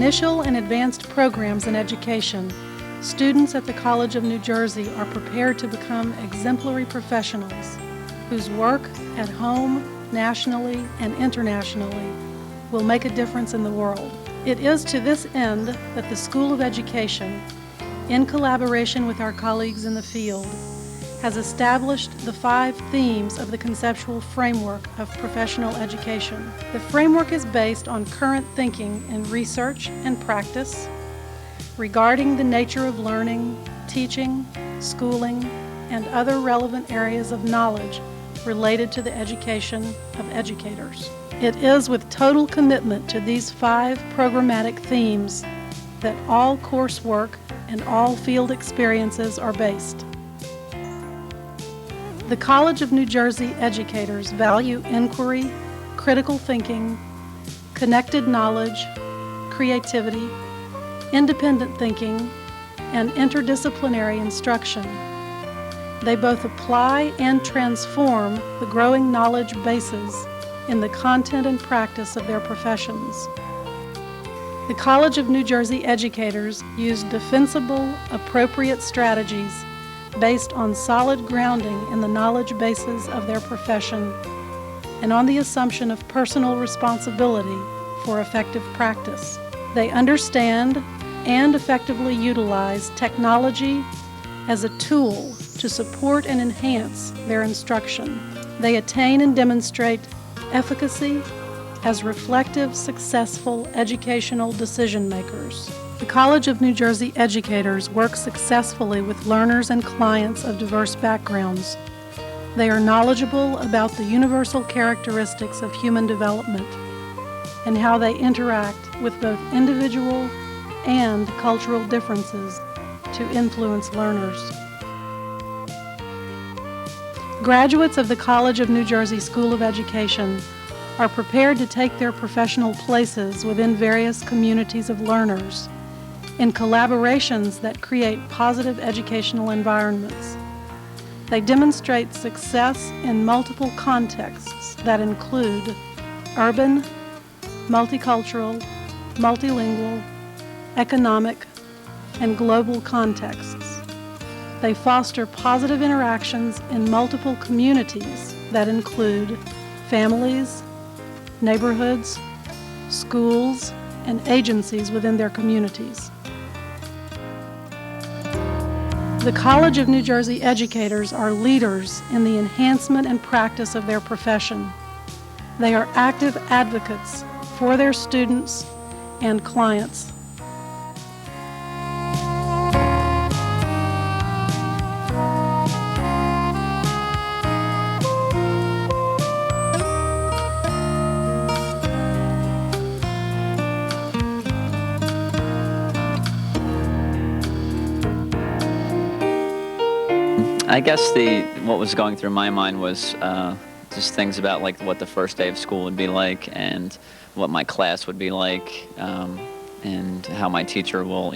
initial and advanced programs in education, students at the College of New Jersey are prepared to become exemplary professionals whose work at home, nationally, and internationally will make a difference in the world. It is to this end that the School of Education, in collaboration with our colleagues in the field, has established the 5 themes of the conceptual framework of professional education. The framework is based on current thinking in research and practice regarding the nature of learning, teaching, schooling, and other relevant areas of knowledge related to the education of educators. It is with total commitment to these 5 programmatic themes that all coursework and all field experiences are based. The College of New Jersey educators value inquiry, critical thinking, connected knowledge, creativity, independent thinking, and interdisciplinary instruction. They both apply and transform the growing knowledge bases in the content and practice of their professions. The College of New Jersey educators use defensible, appropriate strategies based on solid grounding in the knowledge bases of their profession and on the assumption of personal responsibility for effective practice. They understand and effectively utilize technology as a tool to support and enhance their instruction. They attain and demonstrate efficacy as reflective, successful educational decision makers. The College of New Jersey educators work successfully with learners and clients of diverse backgrounds. They are knowledgeable about the universal characteristics of human development and how they interact with both individual and cultural differences to influence learners. Graduates of the College of New Jersey School of Education are prepared to take their professional places within various communities of learners in collaborations that create positive educational environments. They demonstrate success in multiple contexts that include urban, multicultural, multilingual, economic, and global contexts. They foster positive interactions in multiple communities that include families, neighborhoods, schools, and agencies within their communities. The College of New Jersey educators are leaders in the enhancement and practice of their profession. They are active advocates for their students and clients. I guess what was going through my mind was just things about like what the first day of school would be like and what my class would be like and how my teacher will,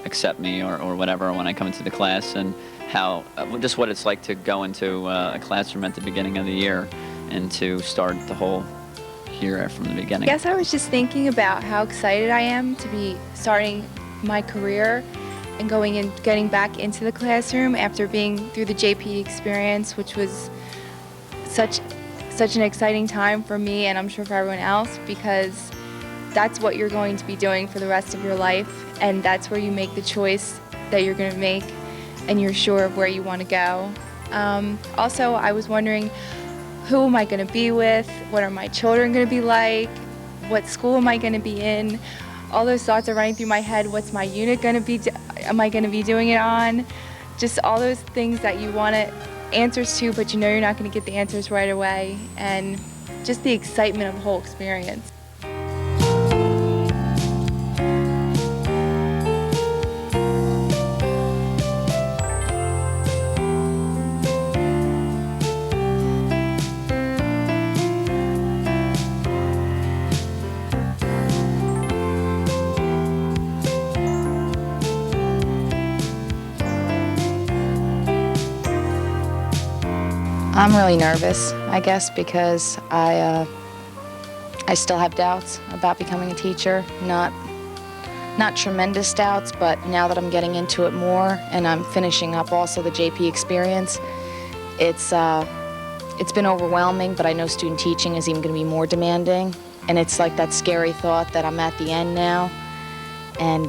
accept me or whatever when I come into the class, and how just what it's like to go into a classroom at the beginning of the year and to start the whole year from the beginning. I guess I was just thinking about how excited I am to be starting my career and going and getting back into the classroom after being through the JP experience, which was such an exciting time for me, and I'm sure for everyone else, because that's what you're going to be doing for the rest of your life, and that's where you make the choice that you're going to make, and you're sure of where you want to go. Also, I was wondering, who am I going to be with? What are my children going to be like? What school am I going to be in? All those thoughts are running through my head. What's my unit going to be? Am I going to be doing it on? Just all those things that you want answers to, but you know you're not going to get the answers right away. And just the excitement of the whole experience. I'm really nervous, I guess, because I still have doubts about becoming a teacher. Not not tremendous doubts, but now that I'm getting into it more and I'm finishing up also the JP experience, it's been overwhelming, but I know student teaching is even going to be more demanding. And it's like that scary thought that I'm at the end now and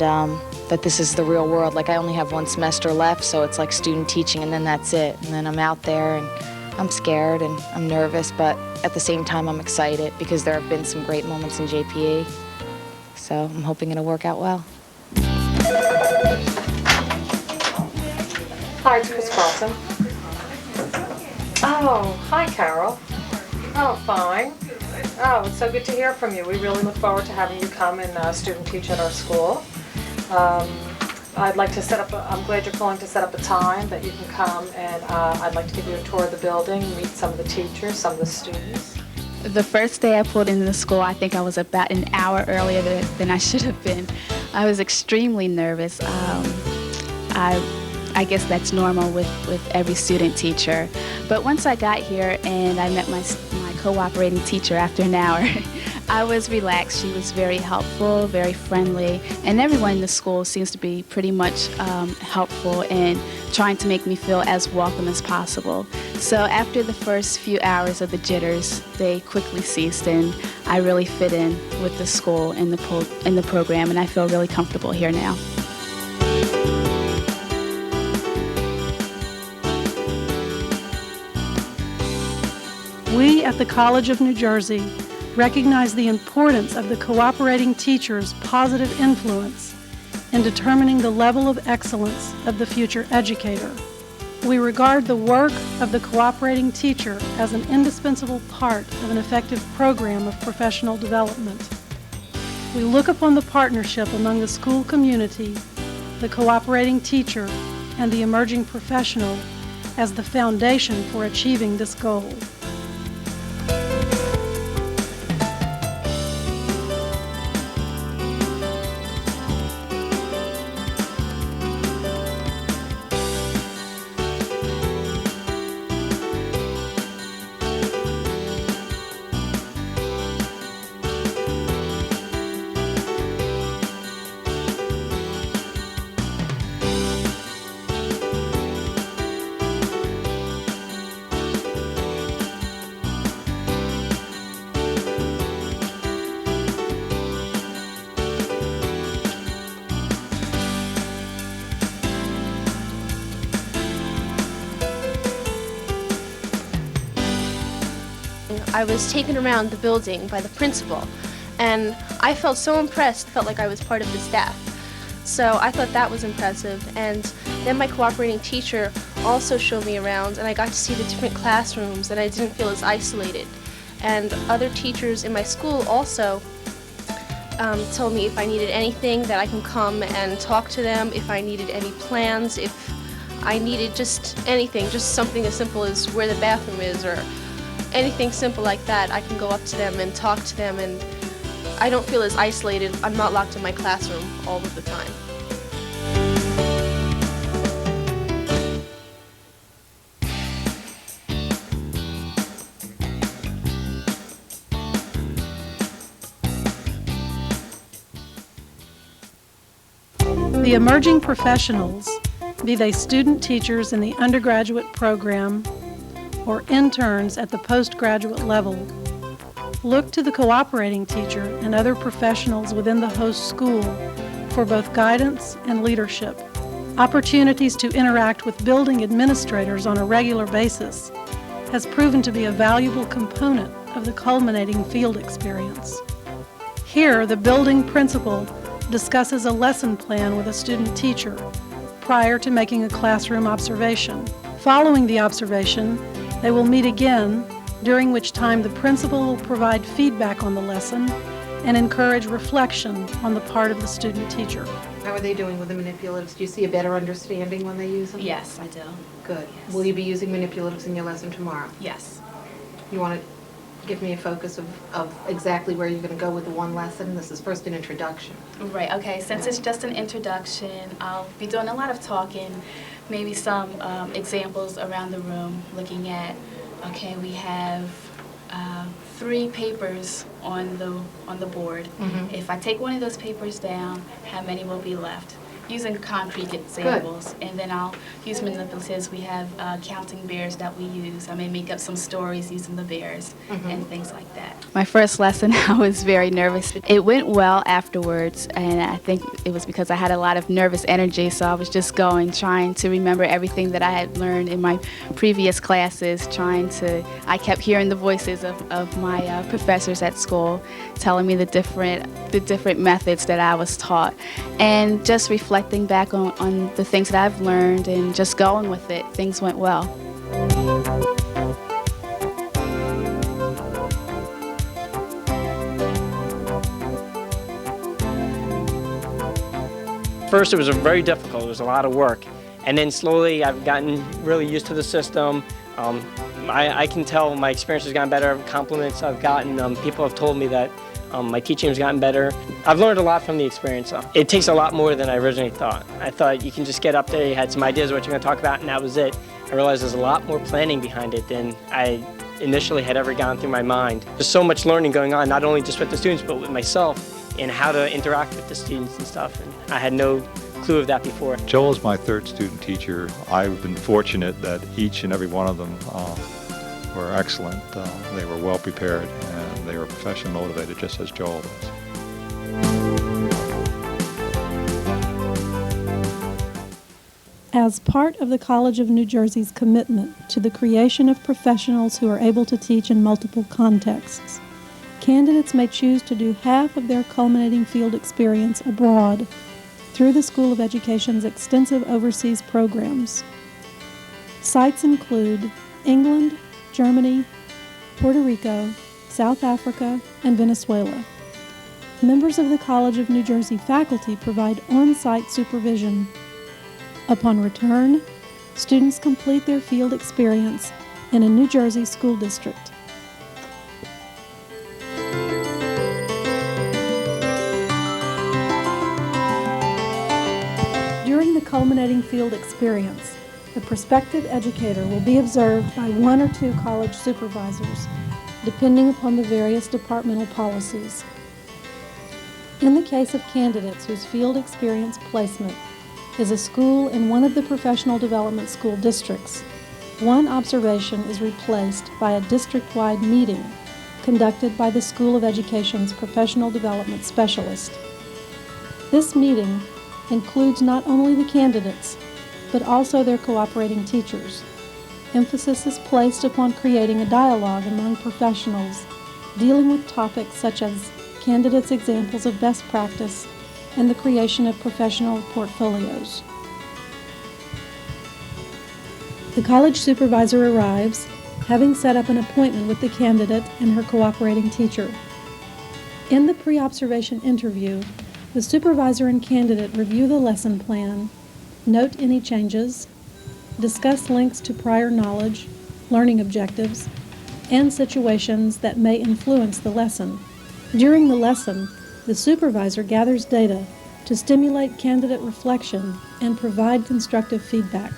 that this is the real world. Like I only have one semester left, so it's like student teaching and then that's it. And then I'm out there and I'm scared and I'm nervous, but at the same time I'm excited because there have been some great moments in JPE. So I'm hoping it'll work out well. Hi, it's Chris Carlson. Oh, hi, Carol. Oh, fine. Oh, it's so good to hear from you. We really look forward to having you come and student teach at our school. I'd like to set up, I'm glad you're calling to set up a time that you can come, and I'd like to give you a tour of the building, meet some of the teachers, some of the students. The first day I pulled into the school, I think I was about an hour earlier than I should have been. I was extremely nervous. I guess that's normal with every student teacher. But once I got here and I met my cooperating teacher after an hour, I was relaxed. She was very helpful, very friendly, and everyone in the school seems to be pretty much helpful in trying to make me feel as welcome as possible. So after the first few hours of the jitters, they quickly ceased, and I really fit in with the school and the program, and I feel really comfortable here now. We at the College of New Jersey recognize the importance of the cooperating teacher's positive influence in determining the level of excellence of the future educator. We regard the work of the cooperating teacher as an indispensable part of an effective program of professional development. We look upon the partnership among the school community, the cooperating teacher, and the emerging professional as the foundation for achieving this goal. I was taken around the building by the principal, and I felt so impressed, felt like I was part of the staff. So I thought that was impressive, and then my cooperating teacher also showed me around, and I got to see the different classrooms, and I didn't feel as isolated. And other teachers in my school also told me if I needed anything that I can come and talk to them, if I needed any plans, if I needed just anything, just something as simple as where the bathroom is or anything simple like that. I can go up to them and talk to them, and I don't feel as isolated. I'm not locked in my classroom all of the time. The emerging professionals, be they student teachers in the undergraduate program or interns at the postgraduate level, look to the cooperating teacher and other professionals within the host school for both guidance and leadership. Opportunities to interact with building administrators on a regular basis has proven to be a valuable component of the culminating field experience. Here, the building principal discusses a lesson plan with a student teacher prior to making a classroom observation. Following the observation, they will meet again, during which time the principal will provide feedback on the lesson and encourage reflection on the part of the student teacher. How are they doing with the manipulatives? Do you see a better understanding when they use them? Yes, I do. Good. Yes. Will you be using manipulatives in your lesson tomorrow? Yes. You want to give me a focus of exactly where you're going to go with the one lesson? This is first an introduction. Right, okay, since it's just an introduction, I'll be doing a lot of talking, maybe some examples around the room, looking at, okay, we have 3 papers on the board. If I take one of those papers down, how many will be left? Using concrete examples, and then I'll use manipulatives. We have counting bears that we use. I may make up some stories using the bears and things like that. My first lesson, I was very nervous. It went well afterwards, and I think it was because I had a lot of nervous energy, so I was just trying to remember everything that I had learned in my previous classes, I kept hearing the voices of my professors at school telling me the different methods that I was taught, and just reflecting back on the things that I've learned and just going with it. Things went well. First, it was very difficult. It was a lot of work. And then slowly, I've gotten really used to the system. I can tell my experience has gotten better. Compliments I've gotten. People have told me that my teaching has gotten better. I've learned a lot from the experience. It takes a lot more than I originally thought. I thought you can just get up there, you had some ideas of what you're going to talk about, and that was it. I realized there's a lot more planning behind it than I initially had ever gone through my mind. There's so much learning going on, not only just with the students, but with myself, and how to interact with the students and stuff. And I had no clue of that before. Joel is my third student teacher. I've been fortunate that each and every one of them were excellent. They were well prepared and they were professionally motivated, just as Joel is. As part of the College of New Jersey's commitment to the creation of professionals who are able to teach in multiple contexts, candidates may choose to do half of their culminating field experience abroad through the School of Education's extensive overseas programs. Sites include England, Germany, Puerto Rico, South Africa, and Venezuela. Members of the College of New Jersey faculty provide on-site supervision. Upon return, students complete their field experience in a New Jersey school district. During the culminating field experience, the prospective educator will be observed by 1 or 2 college supervisors, depending upon the various departmental policies. In the case of candidates whose field experience placement is a school in one of the professional development school districts, one observation is replaced by a district-wide meeting conducted by the School of Education's professional development specialist. This meeting includes not only the candidates, but also their cooperating teachers. Emphasis is placed upon creating a dialogue among professionals, dealing with topics such as candidates' examples of best practice and the creation of professional portfolios. The college supervisor arrives, having set up an appointment with the candidate and her cooperating teacher. In the pre-observation interview, the supervisor and candidate review the lesson plan, note any changes, discuss links to prior knowledge, learning objectives, and situations that may influence the lesson. During the lesson, the supervisor gathers data to stimulate candidate reflection and provide constructive feedback.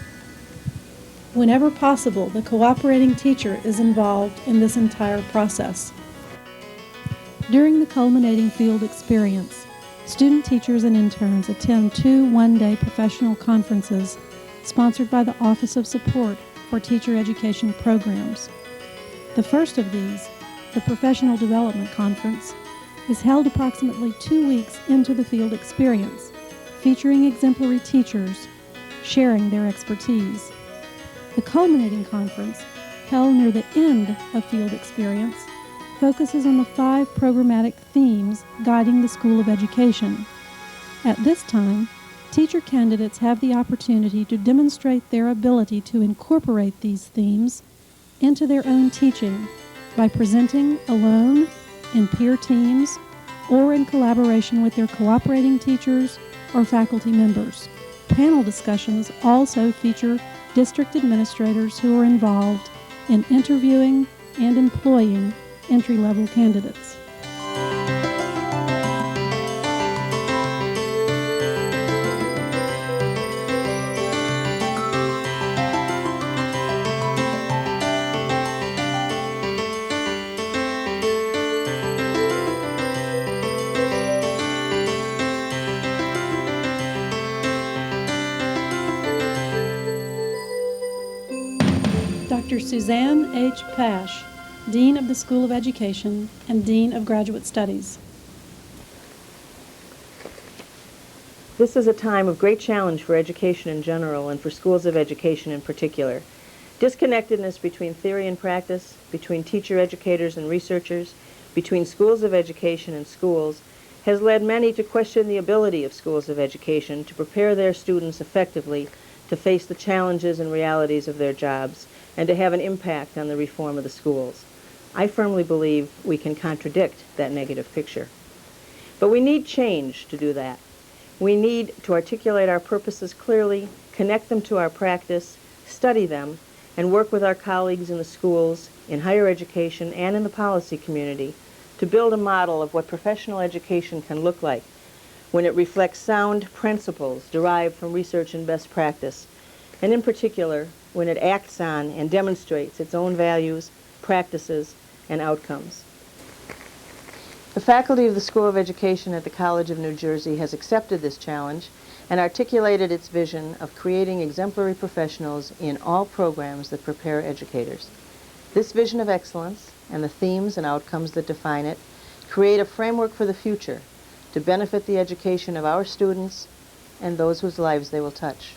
Whenever possible, the cooperating teacher is involved in this entire process. During the culminating field experience, student teachers and interns attend 2 one-day professional conferences sponsored by the Office of Support for Teacher Education Programs. The first of these, the Professional Development Conference, is held approximately 2 weeks into the field experience, featuring exemplary teachers sharing their expertise. The culminating conference, held near the end of field experience, focuses on the 5 programmatic themes guiding the School of Education. At this time, teacher candidates have the opportunity to demonstrate their ability to incorporate these themes into their own teaching by presenting alone, in peer teams, or in collaboration with their cooperating teachers or faculty members. Panel discussions also feature district administrators who are involved in interviewing and employing entry-level candidates. Dr. Suzanne H. Pash, Dean of the School of Education and Dean of Graduate Studies. This is a time of great challenge for education in general and for schools of education in particular. Disconnectedness between theory and practice, between teacher educators and researchers, between schools of education and schools, has led many to question the ability of schools of education to prepare their students effectively to face the challenges and realities of their jobs and to have an impact on the reform of the schools. I firmly believe we can contradict that negative picture. But we need change to do that. We need to articulate our purposes clearly, connect them to our practice, study them, and work with our colleagues in the schools, in higher education, and in the policy community to build a model of what professional education can look like when it reflects sound principles derived from research and best practice, and in particular, when it acts on and demonstrates its own values, practices, and outcomes. The faculty of the School of Education at the College of New Jersey has accepted this challenge and articulated its vision of creating exemplary professionals in all programs that prepare educators. This vision of excellence and the themes and outcomes that define it create a framework for the future to benefit the education of our students and those whose lives they will touch.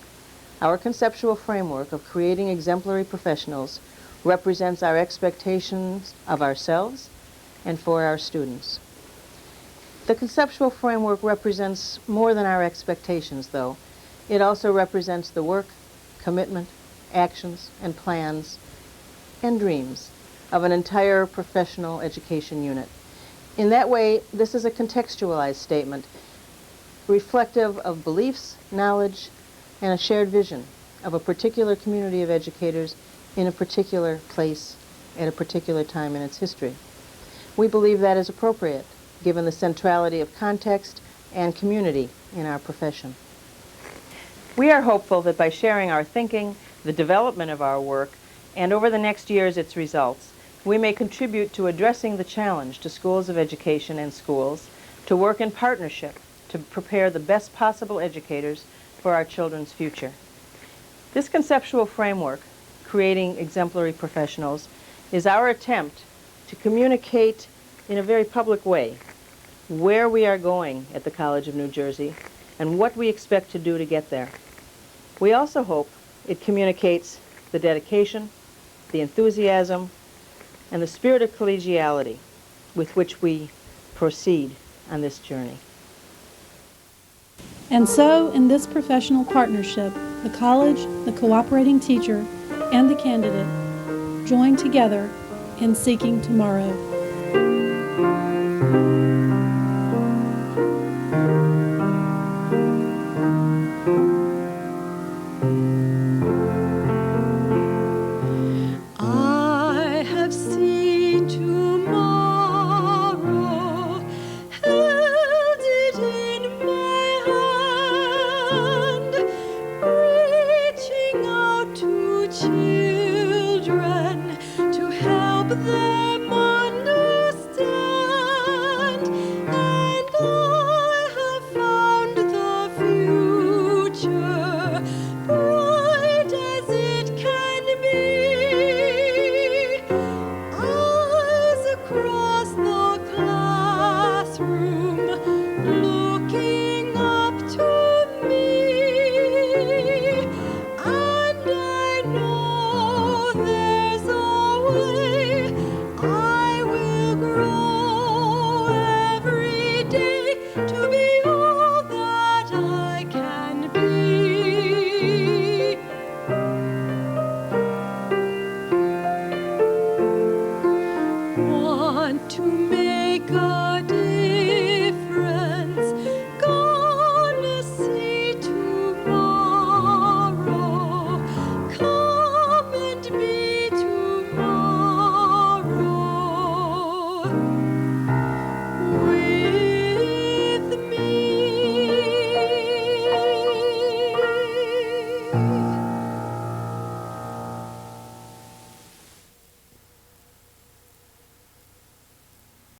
Our conceptual framework of creating exemplary professionals represents our expectations of ourselves and for our students. The conceptual framework represents more than our expectations, though. It also represents the work, commitment, actions, and plans, and dreams of an entire professional education unit. In that way, this is a contextualized statement, reflective of beliefs, knowledge, and a shared vision of a particular community of educators in a particular place at a particular time in its history. We believe that is appropriate, given the centrality of context and community in our profession. We are hopeful that by sharing our thinking, the development of our work, and over the next years its results, we may contribute to addressing the challenge to schools of education and schools to work in partnership to prepare the best possible educators for our children's future. This conceptual framework, creating exemplary professionals, is our attempt to communicate in a very public way where we are going at the College of New Jersey and what we expect to do to get there. We also hope it communicates the dedication, the enthusiasm, and the spirit of collegiality with which we proceed on this journey. And so, in this professional partnership, the college, the cooperating teacher, and the candidate join together in seeking tomorrow.